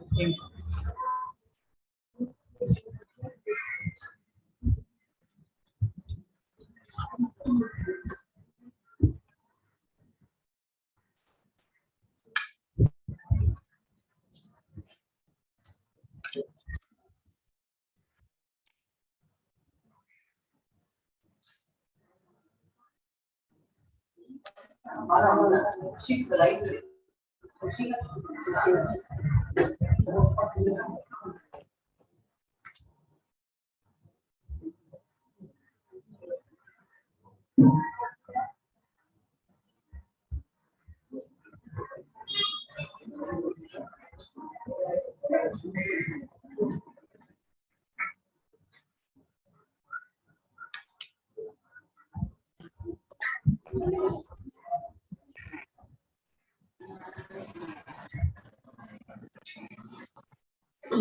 Okay. She's the library.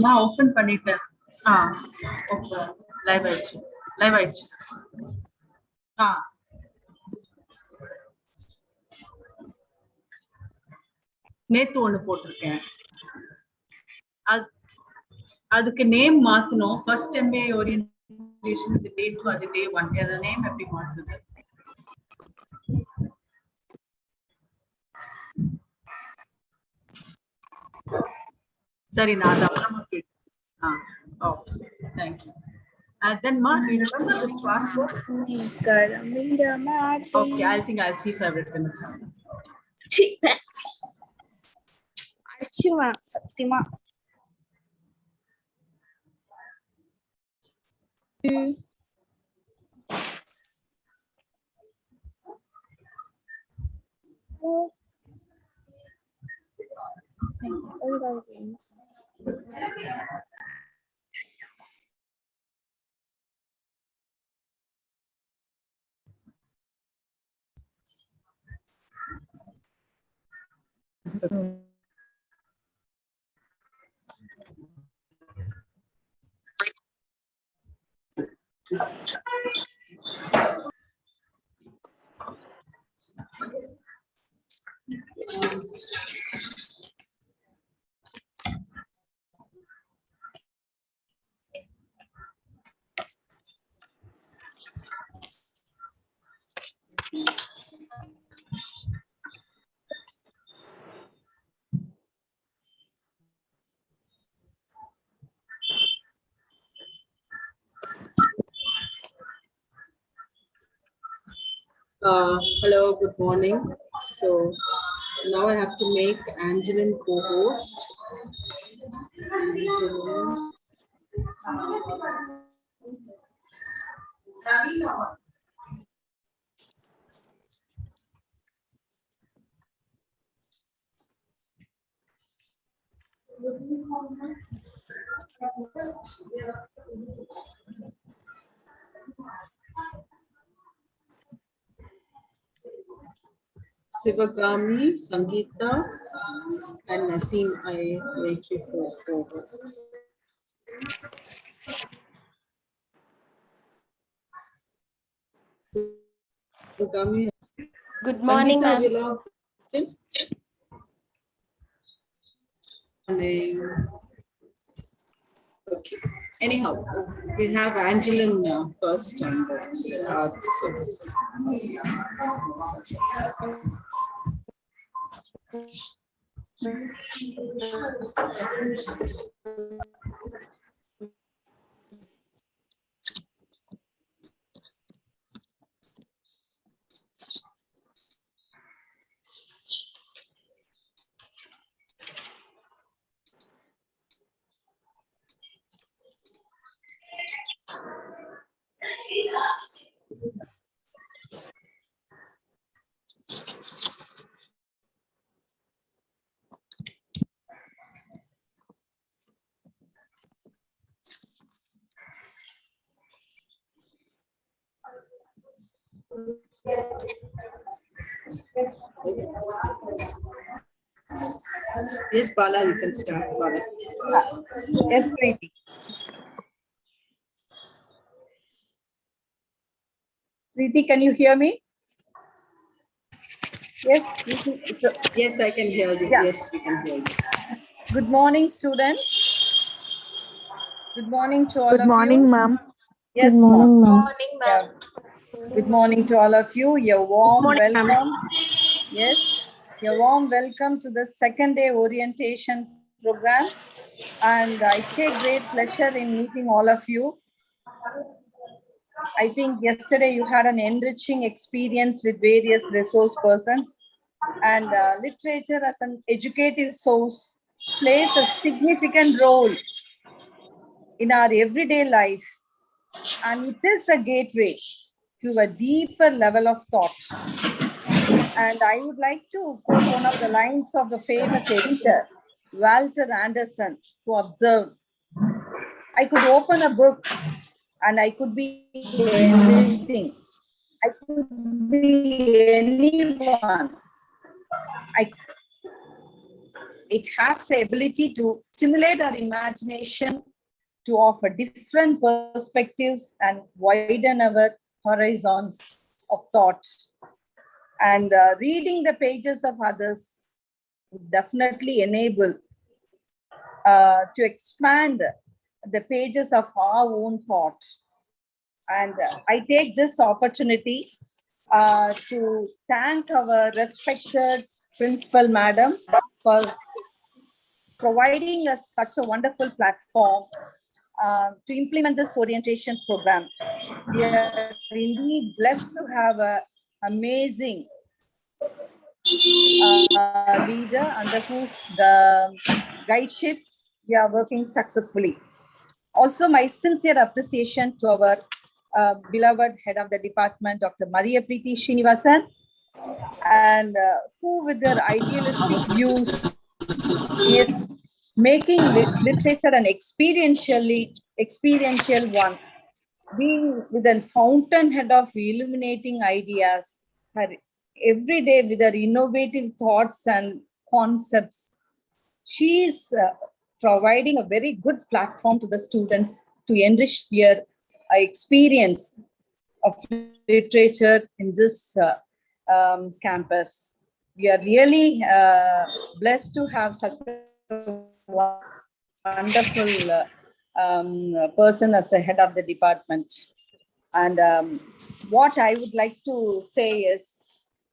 நான் open பண்ணிட்டேன். Okay live ஆயிடுச்சு. நேத்து ஒண்ணு போட்டிருக்கேன். அதுக்கு நேம் மாத்தணும். ஃபர்ஸ்ட் MBA ஓரியன்டேஷன் இது டே 2 அது டே 1. அந்த நேம் எப்படி மாத்துறது? சரி நான் அத அப்புறமா கேட்கிறேன். Okay thank you. Then Ma, do you remember this password? Okay, I think I'll see if I've written it somewhere. Archima, Satima. Hello, good morning. So now I have to make Angeline co-host. Sivagami, Sangeeta, and Naseem, I make you co-host. Sivagami. Good morning, ma'am. Morning. Okay. Anyhow, we have Angeline first. Yes, Bala, you can start. Bala. Yes, Preeti. Preeti, can you hear me? Yes, Yes, I can hear you. Yeah. Yes, we can hear you. Good morning, students. Good morning to all of you. Good morning, ma'am. Yes, Good morning, ma'am. Yeah. Good morning to all of you. Your warm welcome. Yes, your warm welcome to the second day orientation program. And I take great pleasure in meeting all of you. I think yesterday you had an enriching experience with various resource persons, and literature as an educative source plays a significant role in our everyday life, and it is a gateway to a deeper level of thought. And I would like to quote one of the lines of the famous editor, Walter Anderson, who observed, "I could open a book and I could be anything. I could be anyone. It has the ability to stimulate our imagination, to offer different perspectives and widen our horizons of thought. And reading the pages of others would definitely enable to expand the pages of our own thought. And I take this opportunity to thank our respected principal madam for providing us such a wonderful platform to implement this orientation program. We are indeed blessed to have an amazing leader under whose the guideship we are working successfully. Also, my sincere appreciation to our beloved head of the department, Dr. Maria Preeti Srinivasan, and who with their idealistic views is making literature an experiential one, being with a fountainhead of illuminating ideas, her every day with her innovative thoughts and concepts. She is providing a very good platform to the students to enrich their experience of literature in this campus. We are really blessed to have such a wonderful person as a head of the department. And what I would like to say is,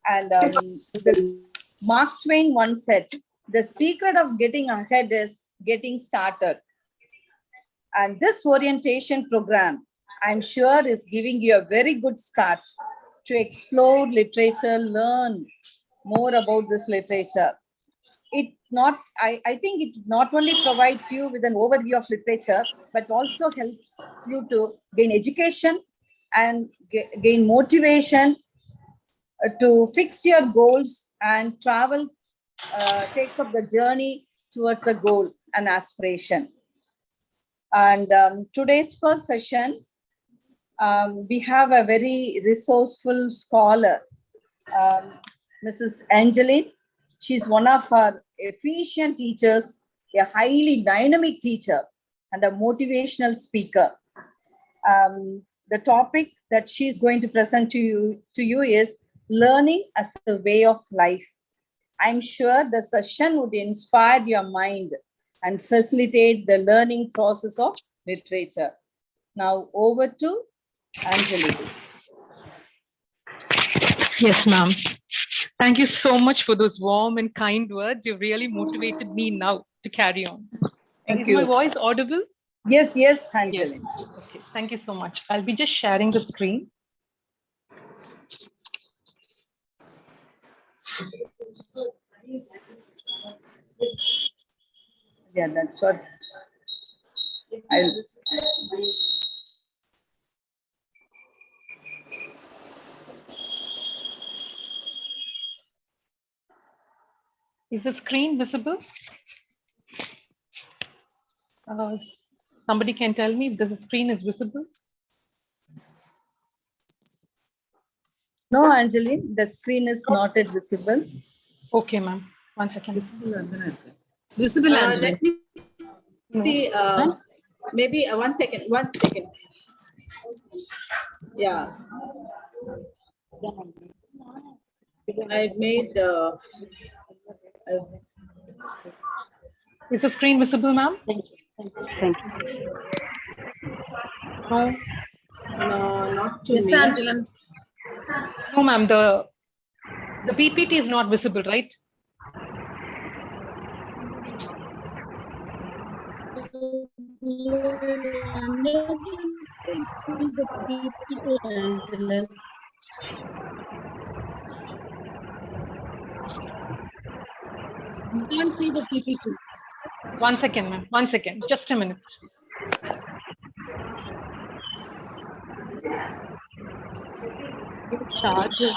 and this Mark Twain once said, the secret of getting ahead is getting started. And this orientation program, I'm sure, is giving you a very good start to explore literature, learn more about this literature. I think it not only provides you with an overview of literature, but also helps you to gain education and gain motivation to fix your goals and travel, take up the journey towards a goal and aspiration. And today's first session, we have a very resourceful scholar, Mrs. Angeline. She's one of our efficient teachers, a highly dynamic teacher, and a motivational speaker. The topic that she's going to present to you is learning as a way of life. I'm sure the session would inspire your mind and facilitate the learning process of literature. Now over to Angeline. Yes, ma'am. Thank you so much for those warm and kind words. You've really motivated me now to carry on. Thank Is you. my voice audible? Yes, Angeline. Yes. Okay. Thank you so much. I'll be just sharing the screen. Yeah, that's what Is the screen visible? Somebody can tell me if the screen is visible? No, Angeline, the screen is not yet visible. Okay, ma'am. 1 second. It's visible, Angeline. Let me see. Maybe 1 second. 1 second. Yeah. I've made. Is the screen visible, ma'am? Thank you. Thank you. No, No, not to Yes, me. Angela. no, ma'am. The PPT is not visible, right? You can't see the PPT. 1 second, ma'am. 1 second. Just a minute. Charger.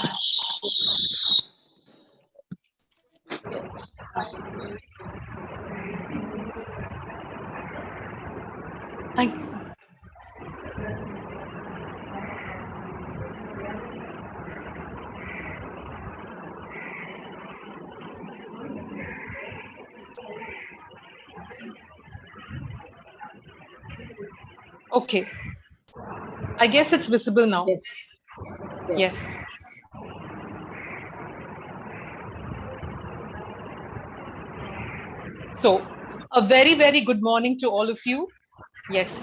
Thank Okay. I guess it's visible now. Yes. Yes. So, a very, very good morning to all of you. Yes.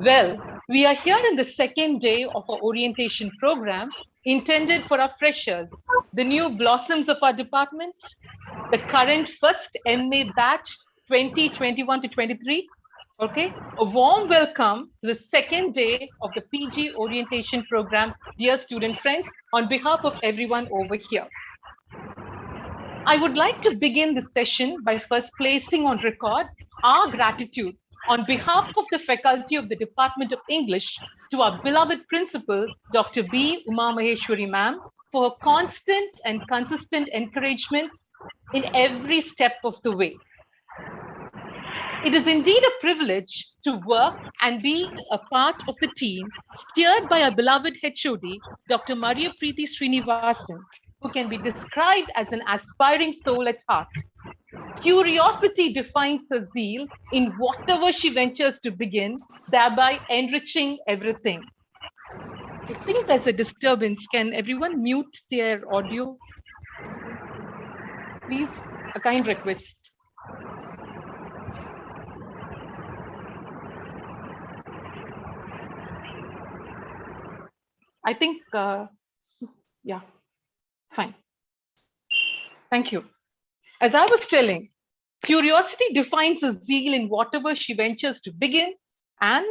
Well, we are here in the second day of our orientation program intended for our freshers, the new blossoms of our department, the current first MA batch 2021 to 23. Okay, a warm welcome to the second day of the PG orientation program, dear student friends, on behalf of everyone over here. I would like to begin this session by first placing on record our gratitude on behalf of the faculty of the Department of English to our beloved principal, Dr. B. Uma Maheshwari ma'am, for her constant and consistent encouragement in every step of the way. It is indeed a privilege to work and be a part of the team steered by our beloved HOD, Dr. Maria Preeti Srinivasan, who can be described as an aspiring soul at heart. Curiosity defines her zeal in whatever she ventures to begin, thereby enriching everything. I think there's a disturbance. Can everyone mute their audio? Please, a kind request. I think, yeah, fine. Thank you. As I was telling, curiosity defines a zeal in whatever she ventures to begin, and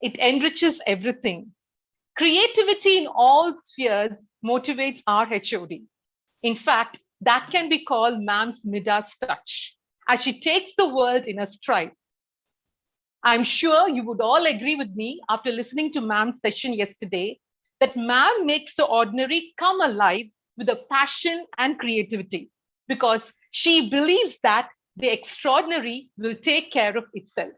it enriches everything. Creativity in all spheres motivates our HOD. In fact, that can be called Ma'am's Midas touch, as she takes the world in her stride. I'm sure you would all agree with me after listening to Ma'am's session yesterday that Ma'am makes the ordinary come alive with a passion and creativity because she believes that the extraordinary will take care of itself.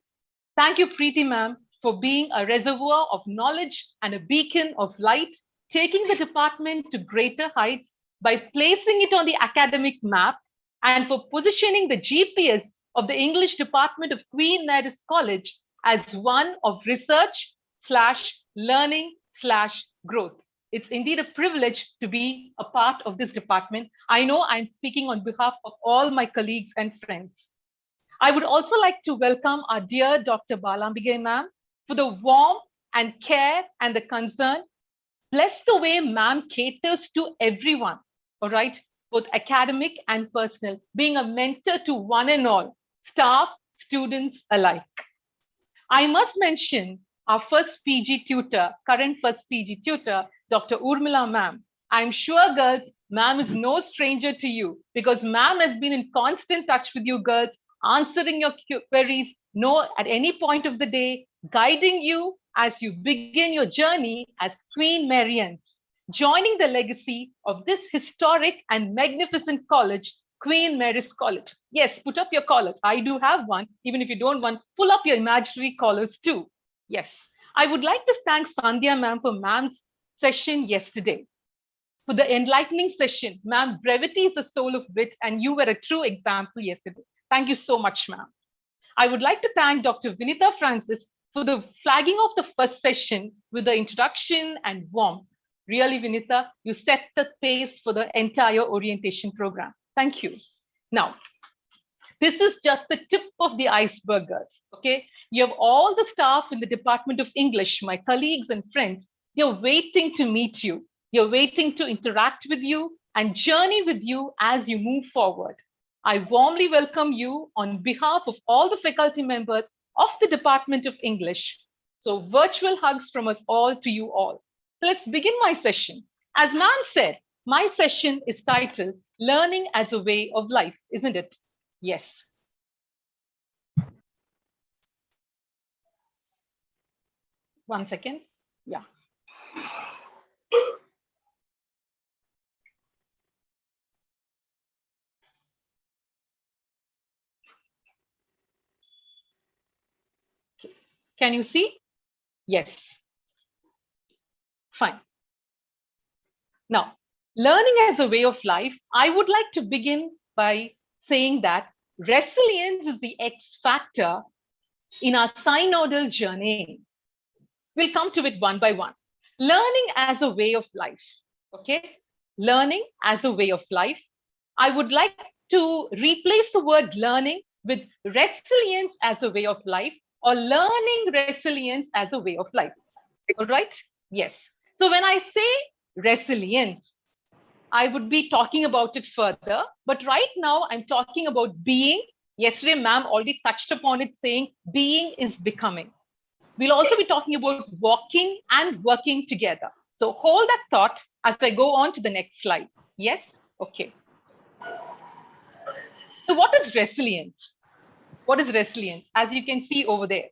Thank you, Preeti Ma'am, for being a reservoir of knowledge and a beacon of light, taking the department to greater heights by placing it on the academic map and for positioning the GPS of the English department of Queen Mary's College as one of research/learning/growth. It's indeed a privilege to be a part of this department. I know I'm speaking on behalf of all my colleagues and friends. I would also like to welcome our dear Dr. Balambige ma'am for the warmth and care and the concern. Bless the way ma'am caters to everyone, all right, both academic and personal, being a mentor to one and all, staff, students alike. I must mention our first PG tutor, current first PG tutor, Dr. Urmila ma'am. I'm sure, girls, ma'am is no stranger to you because ma'am has been in constant touch with you girls, answering your queries, at any point of the day, guiding you as you begin your journey as Queen Marians, joining the legacy of this historic and magnificent college, Queen Mary's College. Yes, put up your collars. I do have one. Even if you don't want, pull up your imaginary collars too. Yes. I would like to thank Sandhya ma'am for ma'am's session yesterday. For the enlightening session, ma'am, brevity is the soul of wit, and you were a true example yesterday. Thank you so much, ma'am. I would like to thank Dr. Vinita Francis for the flagging of the first session with the introduction and warmth. Really, Vinita, you set the pace for the entire orientation program. Thank you. Now, This is just the tip of the iceberg, girls. Okay, you have all the staff in the Department of English, my colleagues and friends. They're waiting to meet you. They're waiting to interact with you and journey with you as you move forward. I warmly welcome you on behalf of all the faculty members of the Department of English. So virtual hugs from us all to you all. So let's begin my session. As Nan said, my session is titled Learning as a Way of Life, isn't it? Yes. One second. Yeah. Can you see? Yes. Fine. Now, learning as a way of life, I would like to begin by saying that resilience is the X factor in our synodal journey. We'll come to it one by one. Learning as a way of life. Okay. Learning as a way of life. I would like to replace the word learning with resilience as a way of life, or learning resilience as a way of life. All right? Yes. So when I say resilience, I would be talking about it further, but right now I'm talking about being. Yesterday, ma'am already touched upon it, saying being is becoming. We'll also be talking about walking and working together. So hold that thought as I go on to the next slide. Yes? Okay. So what is resilience? What is resilience? As you can see over there.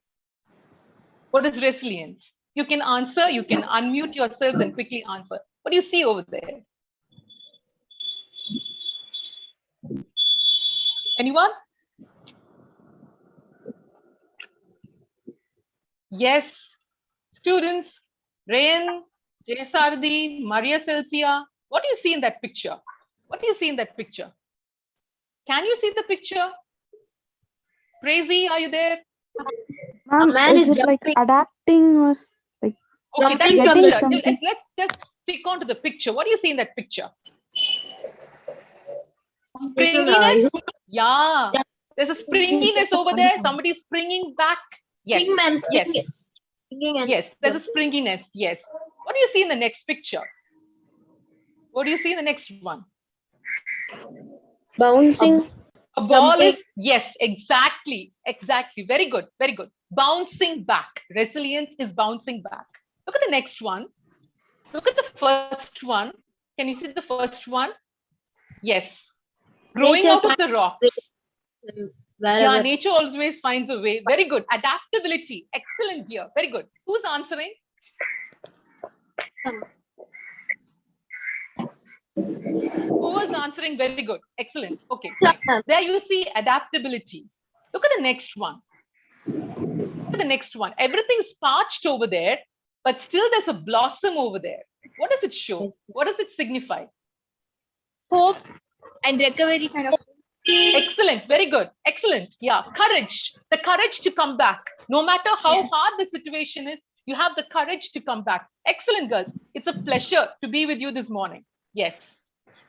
What is resilience? You can answer, you can unmute yourselves and quickly answer. What do you see over there? Anyone? Yes. Students, Rayan, Jay Sardi, Maria Celsia. What do you see in that picture? What do you see in that picture? Can you see the picture? Crazy, are you there? Ma'am, man is is it like jumping. adapting or like Okay, that's Jumping the from getting the- something? let's just stick on to the picture. What do you see in that picture? There's a, Springiness? Yeah. jump- There's a springiness over there. Somebody's springing back. Yes. Springman, Yes. springing and Yes. There's a springiness. Yes. What do you see in the next picture? What do you see in the next one? Bouncing. A ball Jumping. is, yes, exactly. Exactly. Very good. Very good. Bouncing back. Resilience is bouncing back. Look at the next one. Look at the first one. Can you see the first one? Yes. Growing Nature out of the rocks. wherever. Yeah, nature always finds a way. Very good. Adaptability. Excellent here. Very good. Who's answering? Who was answering? Very good. Excellent. Okay, fine. There you see adaptability. Look at the next one. Look at the next one. Everything's parched over there, but still there's a blossom over there. What does it show? What does it signify? Hope and recovery kind of. Excellent. Very good. Excellent. Yeah. Courage. The courage to come back. No matter how hard the situation is, you have the courage to come back. Excellent, girls. It's a pleasure to be with you this morning. Yes.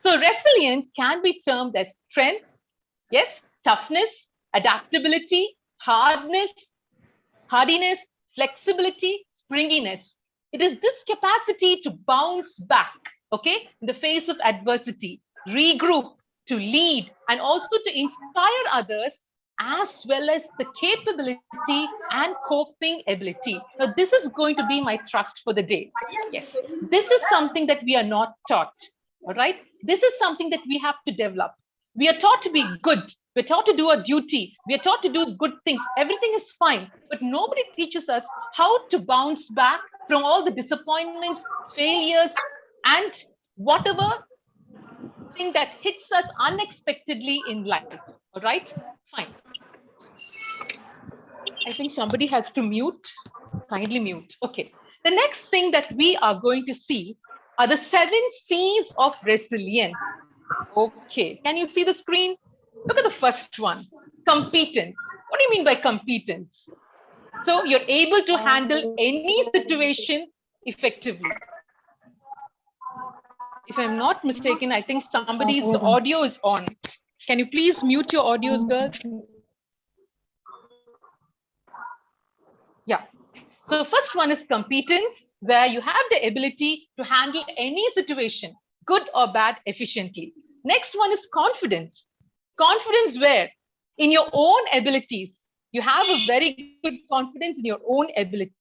So resilience can be termed as strength. Yes. Toughness, adaptability, hardiness, flexibility, springiness. It is this capacity to bounce back, okay, in the face of adversity, regroup, to lead, and also to inspire others, as well as the capability and coping ability. Now, this is going to be my thrust for the day. Yes, this is something that we are not taught, all right? This is something that we have to develop. We are taught to be good. We're taught to do our duty. We are taught to do good things. Everything is fine, but nobody teaches us how to bounce back from all the disappointments, failures, and whatever thing that hits us unexpectedly in life. All right, fine. I think somebody has to mute. Kindly mute. Okay. The next thing that we are going to see are the 7 C's of resilience. Okay. Can you see the screen? Look at the first one. Competence. What do you mean by competence? So you're able to handle any situation effectively. If I'm not mistaken, I think somebody's audio is on. Can you please mute your audios, girls? Yeah. So first one is competence, where you have the ability to handle any situation, good or bad, efficiently. Next one is confidence. Confidence where in your own abilities, you have a very good confidence in your own abilities.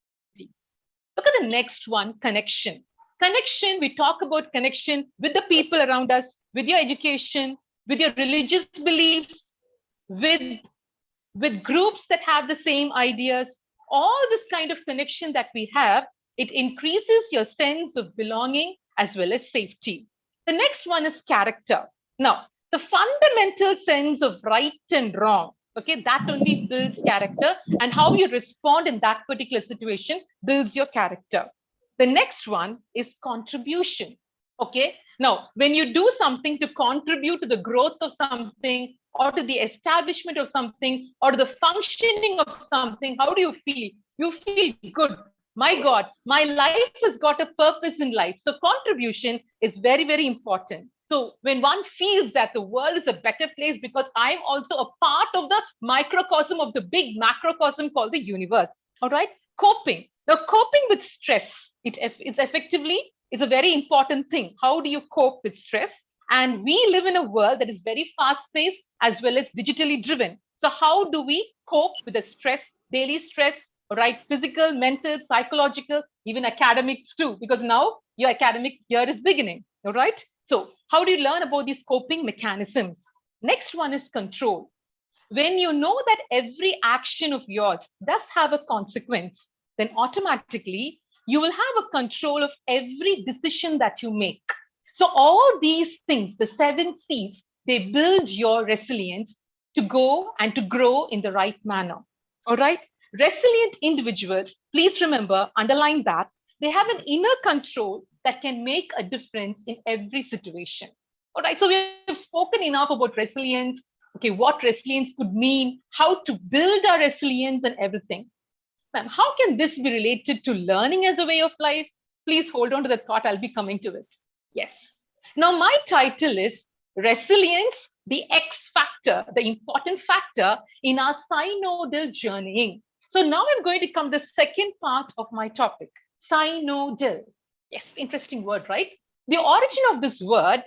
Look at the next one, connection. Connection, we talk about connection with the people around us, with your education, with your religious beliefs, with groups that have the same ideas. All this kind of connection that we have, it increases your sense of belonging as well as safety. The next one is character. Now, the fundamental sense of right and wrong, okay, that only builds character, and how you respond in that particular situation builds your character. The next one is contribution. Okay, now when you do something to contribute to the growth of something, or to the establishment of something, or to the functioning of something, how do you feel? You feel good. My God, my life has got a purpose in life. So contribution is very, very important. So when one feels that the world is a better place because I'm also a part of the microcosm of the big macrocosm called the universe. All right, coping. Now, coping with stress, it's effectively, it's a very important thing. How do you cope with stress? And we live in a world that is very fast-paced as well as digitally driven. So how do we cope with the stress, daily stress, right? Physical, mental, psychological, even academics too, because now your academic year is beginning, all right? So how do you learn about these coping mechanisms? Next one is control. When you know that every action of yours does have a consequence, then automatically you will have a control of every decision that you make. So all these things, the 7 C's, they build your resilience to go and to grow in the right manner. All right. Resilient individuals, please remember, underline that, they have an inner control that can make a difference in every situation. All right. So we have spoken enough about resilience. Okay, what resilience could mean, how to build our resilience and everything. Ma'am, how can this be related to learning as a way of life? Please hold on to the thought. I'll be coming to it. Yes. Now, my title is Resilience, the X factor, the important factor in our synodal journeying. So now I'm going to come to the second part of my topic, synodal. Yes, interesting word, right? The origin of this word,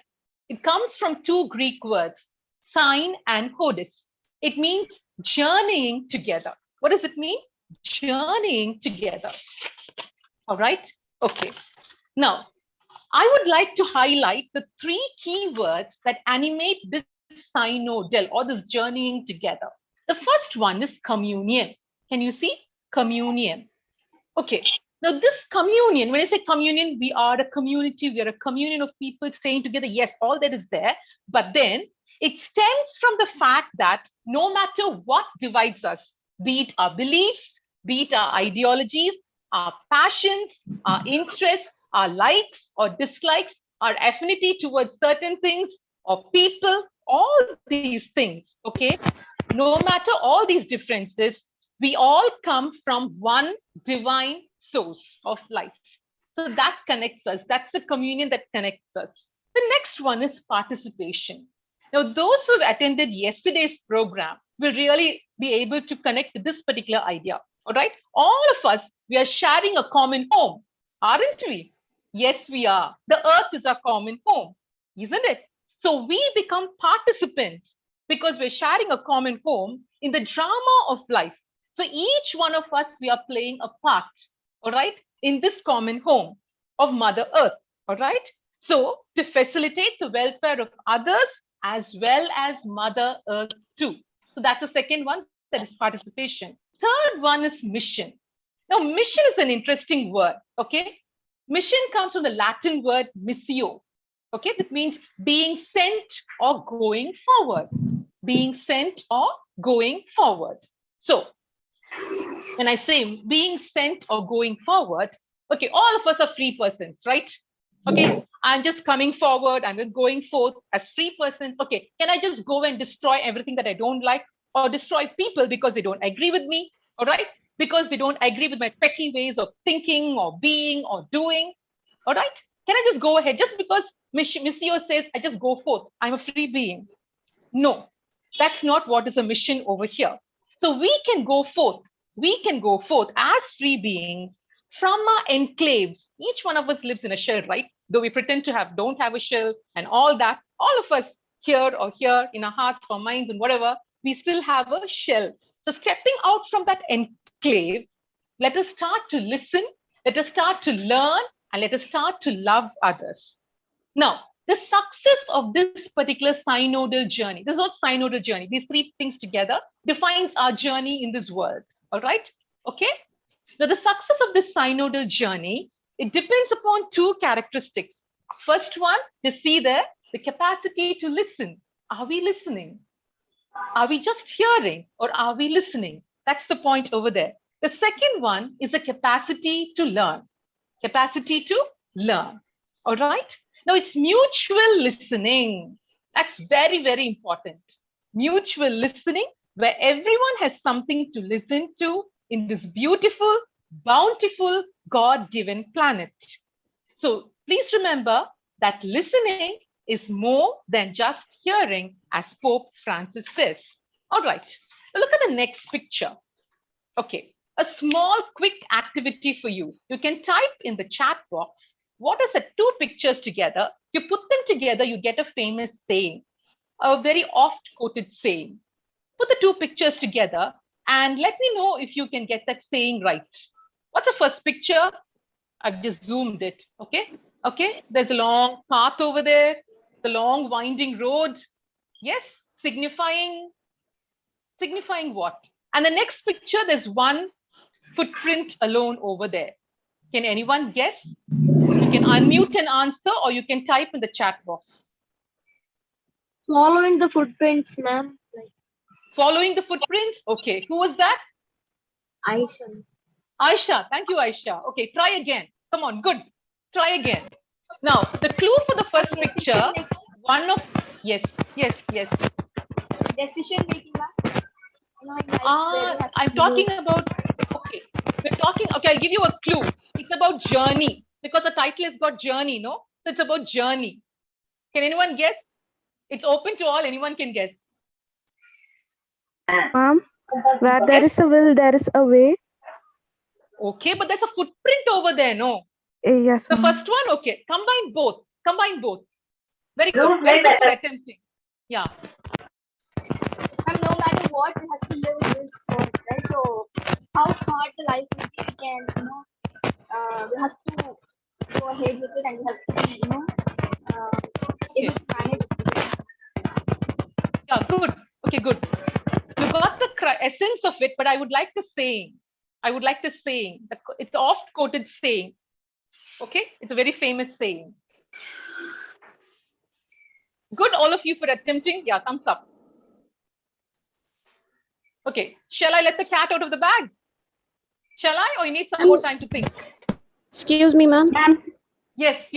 it comes from 2 Greek words, syn and hodis. It means journeying together. What does it mean? Journeying together. All right. Okay. Now, I would like to highlight the 3 key words that animate this synodal or this journeying together. The first one is communion. Can you see? Communion. Okay. Now, this communion, when I say communion, we are a community, we are a communion of people staying together. Yes, all that is there. But then it stems from the fact that no matter what divides us, be it our beliefs, be it our ideologies, our passions, our interests, our likes or dislikes, our affinity towards certain things or people, all these things, okay? No matter all these differences, we all come from one divine source of life. So that connects us. That's the communion that connects us. The next one is participation. Now, those who have attended yesterday's program will really be able to connect to this particular idea. All right. All of us, we are sharing a common home, aren't we? Yes, we are. The earth is our common home, isn't it? So we become participants because we're sharing a common home in the drama of life. So each one of us, we are playing a part, all right, in this common home of Mother Earth, all right? So to facilitate the welfare of others as well as Mother Earth too. So that's the second one, that is participation. Third one is mission. Now, mission is an interesting word, okay? Mission comes from the Latin word missio, okay? That means being sent or going forward. Being sent or going forward. So when I say being sent or going forward, okay, all of us are free persons, right? Okay, I'm just coming forward, I'm going forth as free persons. Okay, can I just go and destroy everything that I don't like, or destroy people because they don't agree with me, all right? Because they don't agree with my petty ways of thinking or being or doing, all right? Can I just go ahead just because Missio says I just go forth? I'm a free being. No, that's not what is a mission over here. So we can go forth. We can go forth as free beings from our enclaves. Each one of us lives in a shell, right? Though we pretend to don't have a shell and all that, all of us here or here in our hearts or minds and whatever, we still have a shell. So stepping out from that enclave, let us start to listen, let us start to learn, and let us start to love others. Now, the success of this particular synodal journey, this is what synodal journey, these three things together defines our journey in this world. All right. Okay. Now, the success of this synodal journey, it depends upon two characteristics. First one, you see there, the capacity to listen. Are we listening? Are we just hearing or are we listening? That's the point over there. The second one is the capacity to learn. Capacity to learn. All right. Now, it's mutual listening. That's very, very important. Mutual listening, where everyone has something to listen to in this beautiful, bountiful, God-given planet. So please remember that listening is more than just hearing, as Pope Francis says. All right. Now look at the next picture. Okay. A small, quick activity for you. You can type in the chat box. What is the two pictures together? You put them together, you get a famous saying, a very oft quoted saying. Put the two pictures together and let me know if you can get that saying right. What's the first picture? I've just zoomed it. Okay. Okay. There's a long path over there, the long winding road. Yes. Signifying what? And the next picture, there's one footprint alone over there. Can anyone guess? You can unmute and answer, or you can type in the chat box. Following the footprints, ma'am. Following the footprints? Okay. Who was that? Aisha. Aisha. Thank you, Aisha. Okay. Try again. Come on. Good. Try again. Now, the clue for the first picture, one of, yes. Decision making, ma'am. I'm talking about, okay. We're talking, okay, I'll give you a clue. It's about journey because the title has got journey, no? So it's about journey. Can anyone guess? It's open to all. Anyone can guess. Ma'am, where there is a will, there is a way. Okay, but there's a footprint over there, no? Yes, The ma'am. first one, okay. Combine both. Combine both. Very good. Very good for attempting. Yeah. And no matter what, we have to live in this world, right? So how hard the life will be, we can, we have to go ahead with it, and we have to be, able to manage it. Yeah, good. Okay, good. You got the essence of it, but I would like the saying. It's oft quoted saying. Okay, it's a very famous saying. Good, all of you for attempting. Yeah, thumbs up. Okay, shall I let the cat out of the bag? Shall I, or you need some more time to think? Excuse me, ma'am. Yes.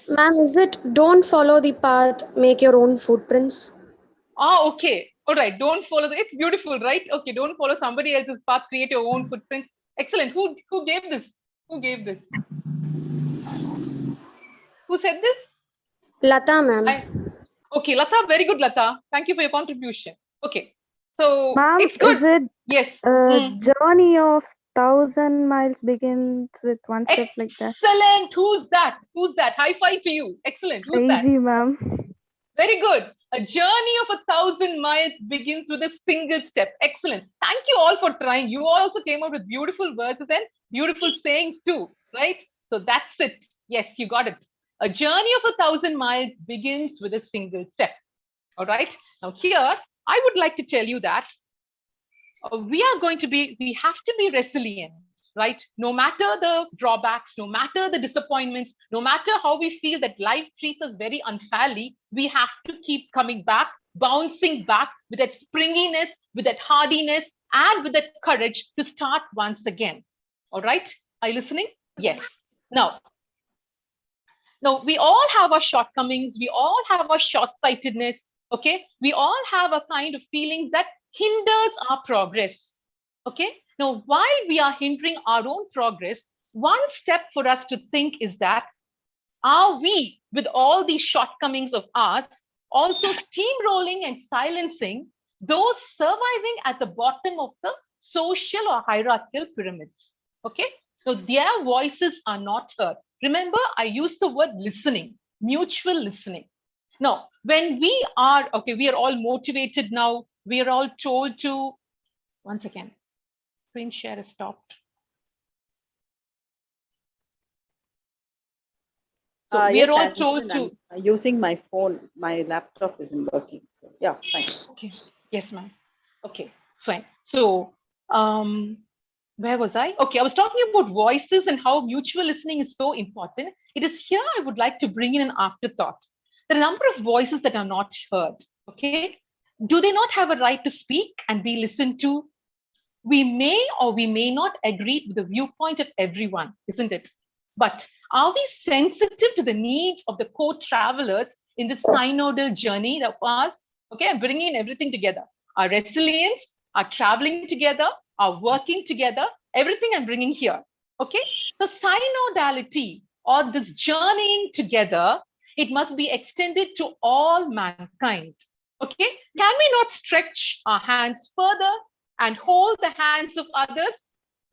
Ma'am, is it don't follow the path, make your own footprints? Okay. All right. Don't follow it's beautiful, right? Okay. Don't follow somebody else's path, create your own footprints. Excellent. Who gave this? Who gave this? Who said this? Lata, ma'am. Okay, Lata, very good, Lata. Thank you for your contribution. Okay. So Ma'am, it's good. is it Yes. journey of 1,000 miles begins with one step like that? Excellent. Who's that? High five to you. Excellent. Who's that? Easy, ma'am. Very good. A journey of 1,000 miles begins with a single step. Excellent. Thank you all for trying. You also came up with beautiful verses and beautiful sayings too, right? So that's it. Yes, you got it. A journey of 1,000 miles begins with a single step. All right. Now here, I would like to tell you that we have to be resilient, right? No matter the drawbacks, no matter the disappointments, no matter how we feel that life treats us very unfairly, we have to keep coming back, bouncing back with that springiness, with that hardiness, and with that courage to start once again. All right? Are you listening? Yes. Now, we all have our shortcomings. We all have our short-sightedness. Okay? We all have a kind of feelings that hinders our progress. Okay? Now, while we are hindering our own progress, one step for us to think is that, are we, with all these shortcomings of ours, also steamrolling and silencing those surviving at the bottom of the social or hierarchical pyramids. Okay, so their voices are not heard. Remember, I used the word listening, mutual listening. Now, when we are, okay, we are all motivated now, we are all told to, once again, screen share is stopped. So we yes, are all told Anjan, to. I'm using my phone. My laptop isn't working. So yeah, fine. Okay. Yes, ma'am. Okay, fine. So where was I? Okay, I was talking about voices and how mutual listening is so important. It is here I would like to bring in an afterthought. There are a number of voices that are not heard. Okay. Do they not have a right to speak and be listened to? We may or we may not agree with the viewpoint of everyone, isn't it? But are we sensitive to the needs of the co-travelers in this synodal journey of ours? Okay, I'm bringing everything together. Our resilience, our traveling together, our working together, everything I'm bringing here. Okay, so synodality or this journeying together, it must be extended to all mankind. Okay, can we not stretch our hands further and hold the hands of others?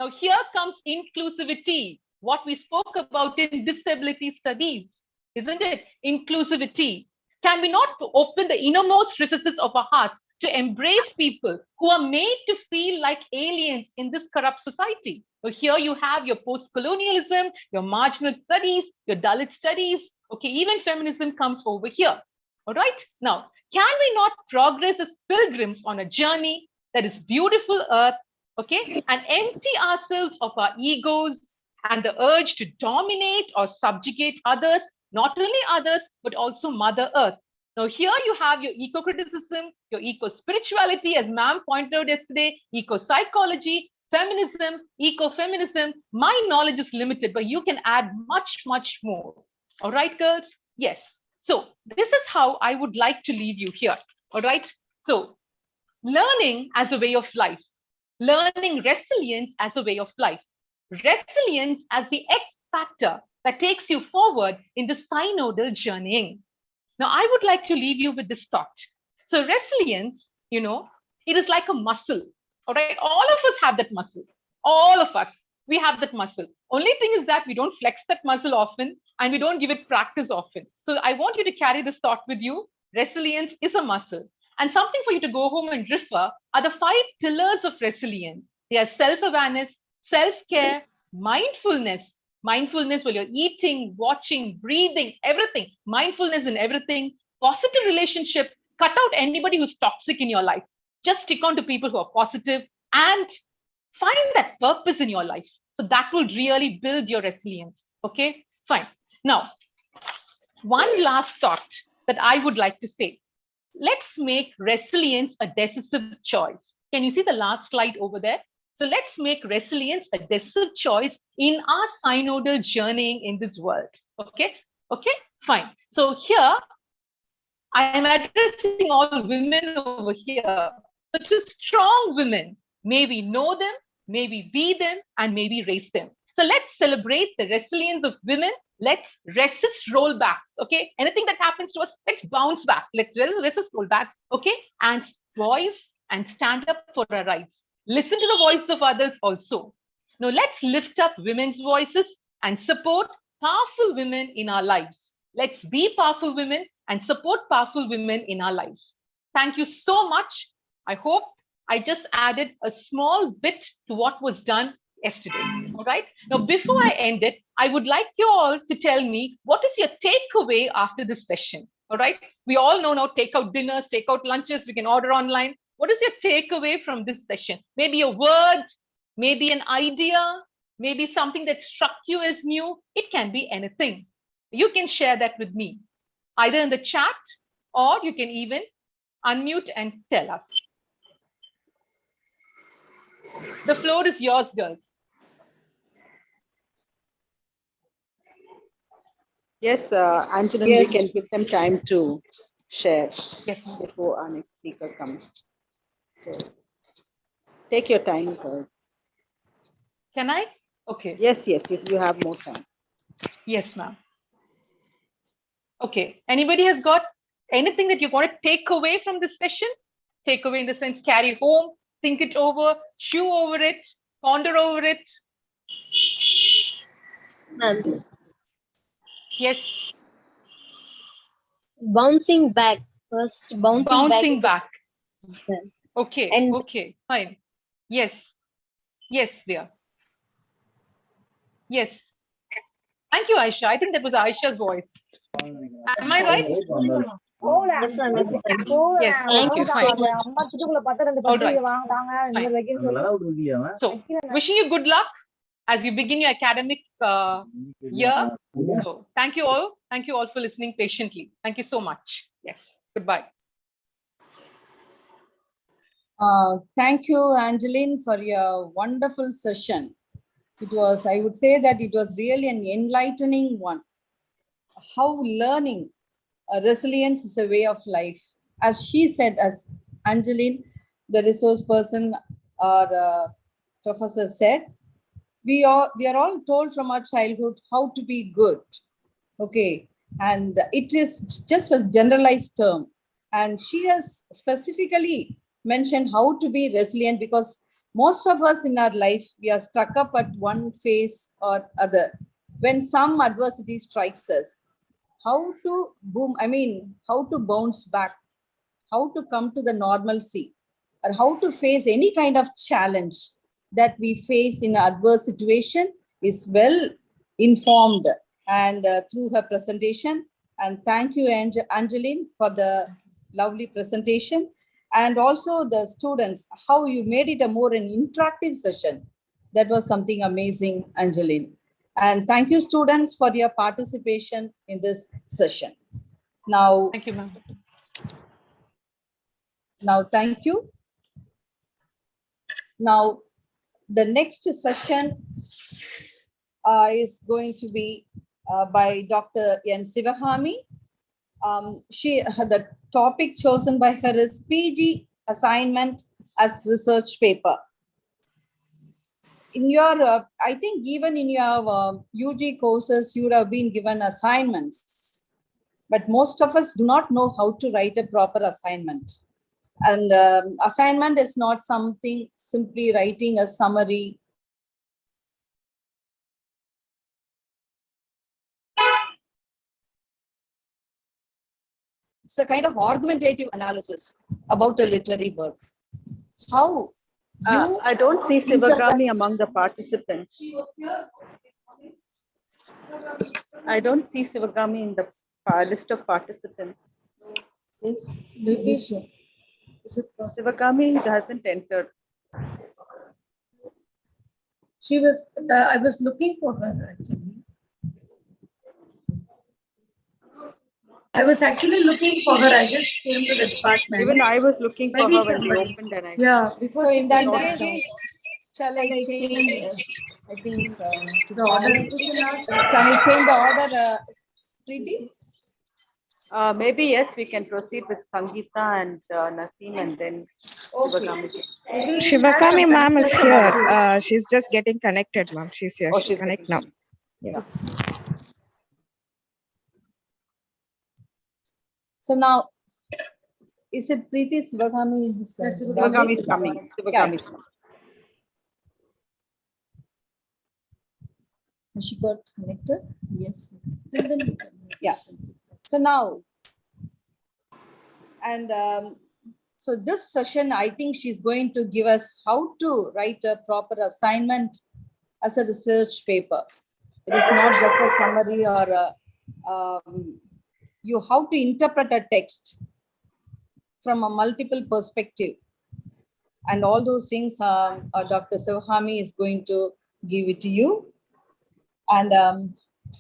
Now, here comes inclusivity, what we spoke about in disability studies, isn't it? Inclusivity. Can we not open the innermost recesses of our hearts to embrace people who are made to feel like aliens in this corrupt society? So here you have your post-colonialism, your marginal studies, your Dalit studies. Okay, even feminism comes over here. All right. Now, can we not progress as pilgrims on a journey that is beautiful earth, okay, and empty ourselves of our egos and the urge to dominate or subjugate others, not only others, but also Mother Earth? Now, here you have your eco-criticism, your eco-spirituality, as ma'am pointed out yesterday, eco-psychology, feminism, eco-feminism. My knowledge is limited, but you can add much, much more. All right, girls? Yes. So this is how I would like to leave you here. All right. So learning as a way of life, learning resilience as a way of life, resilience as the X factor that takes you forward in the synodal journeying. Now, I would like to leave you with this thought. So resilience, it is like a muscle. All right. All of us have that muscle. All of us, we have that muscle. Only thing is that we don't flex that muscle often and we don't give it practice often. So I want you to carry this thought with you. Resilience is a muscle. And something for you to go home and refer are the 5 pillars of resilience. They are self-awareness, self-care, mindfulness. Mindfulness while you're eating, watching, breathing, everything. Mindfulness in everything. Positive relationship. Cut out anybody who's toxic in your life. Just stick on to people who are positive and find that purpose in your life. So that will really build your resilience. Okay, fine. Now, one last thought that I would like to say. Let's make resilience a decisive choice. Can you see the last slide over there? So let's make resilience a decisive choice in our synodal journeying in this world. Okay, okay, fine. So here, I am addressing all women over here. So to strong women, may we know them, may we be them, and may we raise them. So let's celebrate the resilience of women. Let's resist rollbacks. Okay, anything that happens to us, let's bounce back. Let's resist rollbacks. Okay, and voice and stand up for our rights. Listen to the voice of others also. Now let's lift up women's voices and support powerful women in our lives. Let's be powerful women and support powerful women in our lives. Thank you so much. I hope I just added a small bit to what was done yesterday. All right. Now, before I end it, I would like you all to tell me what is your takeaway after this session. All right. We all know now take out dinners, take out lunches, we can order online. What is your takeaway from this session? Maybe a word, maybe an idea, maybe something that struck you as new. It can be anything. You can share that with me, either in the chat or you can even unmute and tell us. The floor is yours, girls. Yes, Anjan, Yes. we can give them time to share Yes, before our next speaker comes. So take your time, girls. Can I? Okay. Yes, yes, you have more time. Yes, ma'am. Okay. Anybody has got Anything that you want to take away from this session? Take away in the sense, carry home, think it over, chew over it, ponder over it. Ma'am, Yes, bouncing back. First, bouncing back. bouncing is- back. Ma'am. Okay, And- okay, fine. Yes, yes, dear. Yes. Thank you, Aisha. I think that was Aisha's voice. Am I right? Yes, ma'am. Yes, ma'am. Yes, Thank okay, you fine. so much. All right. Fine. So, wishing you good luck as you begin your academic year. So, thank you all. Thank you all for listening patiently. Thank you so much. Yes. Goodbye. Thank you, Angeline, for your wonderful session. It was, I would say that it was really an enlightening one. How learning resilience is a way of life. As she said, as Angeline, the resource person or professor said, we are all told from our childhood how to be good. Okay. And it is just a generalized term. And she has specifically mentioned how to be resilient, because most of us in our life, we are stuck up at one phase or other. When some adversity strikes us, how to how to bounce back, how to come to the normalcy, or how to face any kind of challenge that we face in an adverse situation is well informed and through her presentation. And thank you, Angeline, for the lovely presentation. And also the students, how you made it a more an interactive session. That was something amazing, Angeline. And thank you, students, for your participation in this session. Now, Thank you, ma'am. Now, thank you. Now, the next session is going to be by Dr. N. Sivahami. The topic chosen by her is PG assignment as research paper. In your, I think even in your UG courses, you would have been given assignments, but most of us do not know how to write a proper assignment. And assignment is not something simply writing a summary. It's a kind of argumentative analysis about a literary work. How you I don't see Sivagami among the participants. I don't see Sivagami in the list of participants. Yes, maybe so. Is it possible? Sivagami hasn't entered. She was, I was looking for her actually. I was actually looking for her. I just came to the department. Even I was looking for Maybe her when we somebody. opened and I. Yeah, so in that Not case, shall I change? I think The order. can I change the order, Preeti? Maybe yes, we can proceed with Sangeeta and Naseem and then Sivagami. Shivakami ma'am is here. She's just getting connected, ma'am. She's here. Oh, She'll she's connect now. Yes. So now, is it Preeti Sivagami? Sivagami is coming. Sivagami is coming. Has she got connected? Yes. Yeah. So now, and so this session, I think she's going to give us how to write a proper assignment as a research paper. It is not just a summary or how to interpret a text from a multiple perspective. And all those things Dr. Sivahami is going to give it to you. And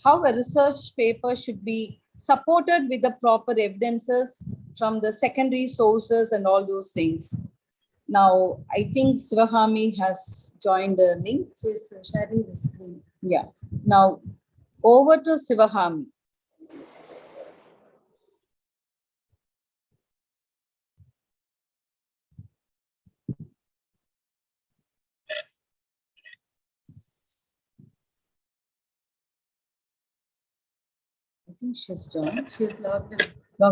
how a research paper should be supported with the proper evidences from the secondary sources and all those things. Now, I think Sivahami has joined the link. She's sharing the screen. Yeah. Now, over to Sivahami. I think she's joined. She's logged in.